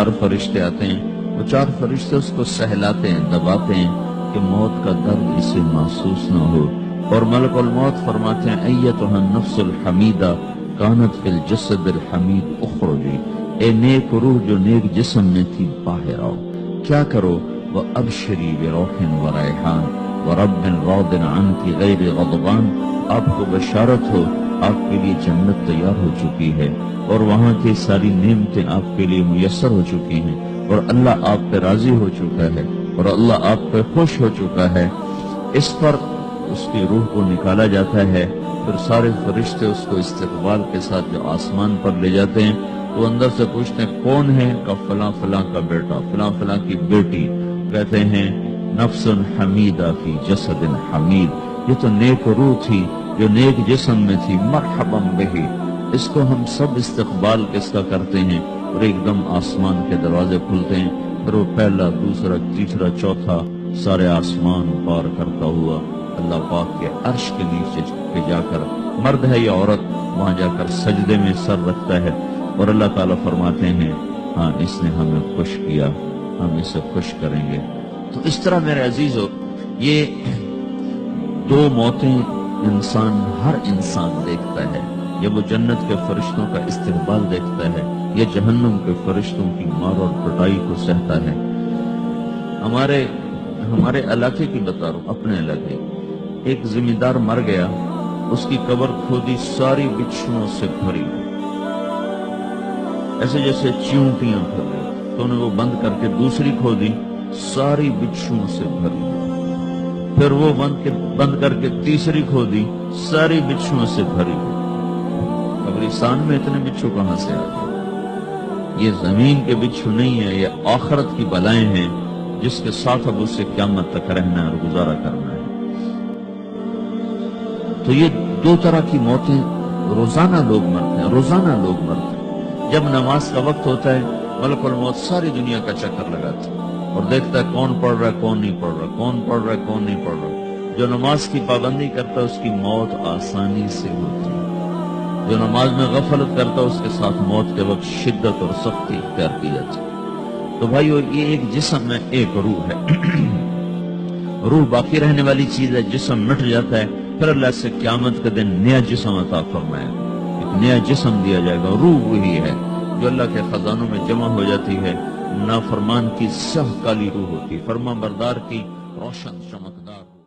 4 فرشتے آتے ہیں، وہ 4 فرشتے اس کو سہلاتے ہیں، دباتے ہیں کہ موت کا درد اسے محسوس نہ ہو، اور ملک الموت فرماتے ہیں ایتھا النفس الحمیدہ کانت فی الجسد الحمید اخرجی، اے نیک روح جو نیک جسم میں تھی باہر آؤ، کیا کرو؟ وَأَبْشِرِي بِرَوْحٍ وَرَيْحَانٍ وَرَبٍّ رَاضٍ عَنْكِ غَيْرِ غَضْبَانٍ، آپ کو بشارت ہو آپ کے لیے جنت تیار ہو چکی ہے، اور وہاں کی ساری نعمتیں آپ کے لیے میسر ہو چکی ہیں، اور اللہ آپ پہ راضی ہو چکا ہے، اور اللہ آپ پہ خوش ہو چکا ہے۔ اس پر اس کی روح کو نکالا جاتا ہے، پھر سارے فرشتے اس کو استقبال کے ساتھ جو آسمان پر لے جاتے ہیں، تو اندر سے پوچھتے ہیں کون ہے؟ کہ فلاں فلاں کا بیٹا، فلاں فلاں کی بیٹی۔ کہتے ہیں نفس حمیدہ فی جسد حمید، یہ تو نیک روح تھی جو نیک جسم میں تھی، مرحبا بہی، اس کو ہم سب استقبال کس کا کرتے ہیں، اور ایک دم آسمان کے دروازے کھلتے ہیں، پھر وہ پہلا، دوسرا، تیسرا، چوتھا سارے آسمان پار کرتا ہوا اللہ پاک کے عرش کے نیچے پہ جا کر، مرد ہے یا عورت، وہاں جا کر سجدے میں سر رکھتا ہے، اور اللہ تعالیٰ فرماتے ہیں ہاں اس نے ہمیں خوش کیا، ہم اسے خوش کریں گے۔ تو اس طرح میرے عزیزو، یہ 2 موتیں ہر انسان دیکھتا ہے، یا وہ جنت کے فرشتوں کا استقبال دیکھتا ہے، یا جہنم کے فرشتوں کی مار اور پٹائی کو سہتا ہے۔ ہمارے علاقے کی بتا رہا ہوں، اپنے علاقے، ایک زمیندار مر گیا، اس کی قبر کھودی، ساری بچھوؤں سے بھری، ایسے جیسے چیونٹیاں پھر رہی، تو انہیں وہ بند کر کے دوسری کھودی، ساری بچھوؤں سے بھری، پھر وہ بند کر کے تیسری کھودی، ساری بچھوؤں سے بھری۔ قبرستان میں اتنے بچھو کہاں سے آ گئے؟ یہ زمین کے بچھو نہیں ہے، یہ آخرت کی بلائیں ہیں جس کے ساتھ اب اسے قیامت تک رہنا ہے اور گزارا کرنا ہے۔ تو یہ 2 طرح کی موتیں روزانہ لوگ مرتے ہیں، روزانہ لوگ مرتے ہیں۔ جب نماز کا وقت ہوتا ہے، ملک الموت ساری دنیا کا چکر لگاتا ہے اور دیکھتا ہے کون پڑھ رہا ہے کون نہیں پڑھ رہا، کون پڑھ رہا ہے کون نہیں پڑھ رہا۔ جو نماز کی پابندی کرتا ہے اس کی موت آسانی سے ہوتی ہے، جو نماز میں غفلت کرتا ہے اس کے ساتھ موت کے وقت شدت اور سختی اختیار کی جاتی ہے۔ تو بھائیو، یہ ایک جسم میں ایک روح ہے، روح باقی رہنے والی چیز ہے، جسم مٹ جاتا ہے، پھر اللہ سے قیامت کے دن نیا جسم عطا فرمائے گا، ایک نیا جسم دیا جائے گا۔ روح وہی ہے جو اللہ کے خزانوں میں جمع ہو جاتی ہے، نافرمان کی سیاہ کالی روح ہوتی، فرما بردار کی روشن چمکدار روح۔